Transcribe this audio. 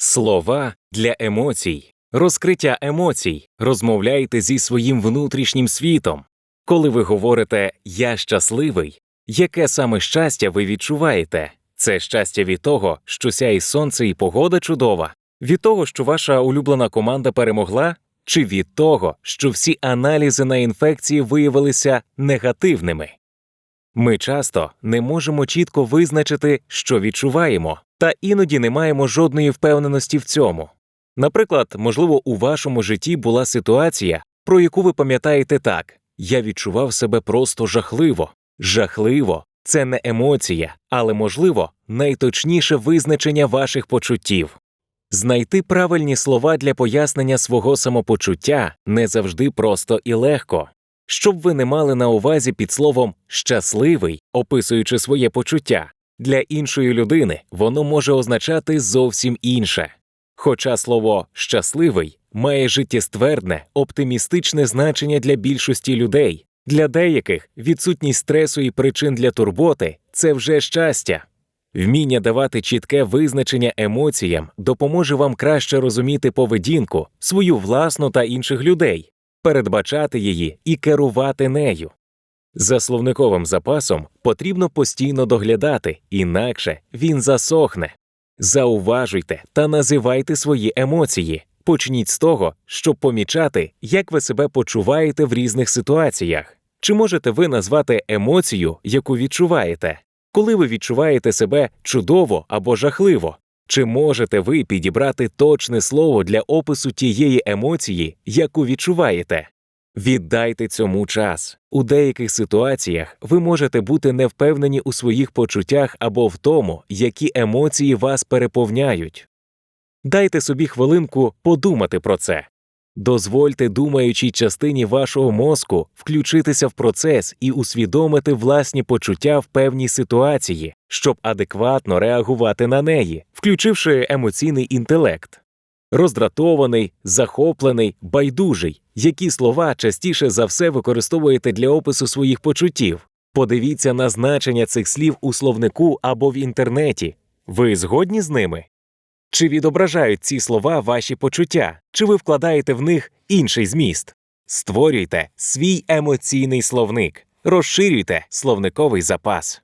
Слова для емоцій. Розкриття емоцій. Розмовляйте зі своїм внутрішнім світом. Коли ви говорите «я щасливий», яке саме щастя ви відчуваєте? Це щастя від того, що сяє сонце і погода чудова? Від того, що ваша улюблена команда перемогла? Чи від того, що всі аналізи на інфекції виявилися негативними? Ми часто не можемо чітко визначити, що відчуваємо, та іноді не маємо жодної впевненості в цьому. Наприклад, можливо, у вашому житті була ситуація, про яку ви пам'ятаєте так: «Я відчував себе просто жахливо». Жахливо – це не емоція, але, можливо, найточніше визначення ваших почуттів. Знайти правильні слова для пояснення свого самопочуття не завжди просто і легко. Щоб ви не мали на увазі під словом «щасливий», описуючи своє почуття, для іншої людини воно може означати зовсім інше. Хоча слово «щасливий» має життєствердне, оптимістичне значення для більшості людей, для деяких відсутність стресу і причин для турботи – це вже щастя. Вміння давати чітке визначення емоціям допоможе вам краще розуміти поведінку, свою власну та інших людей, передбачати її і керувати нею. За словниковим запасом потрібно постійно доглядати, інакше він засохне. Зауважуйте та називайте свої емоції. Почніть з того, щоб помічати, як ви себе почуваєте в різних ситуаціях. Чи можете ви назвати емоцію, яку відчуваєте? Коли ви відчуваєте себе чудово або жахливо? Чи можете ви підібрати точне слово для опису тієї емоції, яку відчуваєте? Віддайте цьому час. У деяких ситуаціях ви можете бути невпевнені у своїх почуттях або в тому, які емоції вас переповняють. Дайте собі хвилинку подумати про це. Дозвольте думаючій частині вашого мозку включитися в процес і усвідомити власні почуття в певній ситуації, щоб адекватно реагувати на неї, включивши емоційний інтелект. Роздратований, захоплений, байдужий – які слова частіше за все використовуєте для опису своїх почуттів? Подивіться на значення цих слів у словнику або в інтернеті. Ви згодні з ними? Чи відображають ці слова ваші почуття? Чи ви вкладаєте в них інший зміст? Створюйте свій емоційний словник. Розширюйте словниковий запас.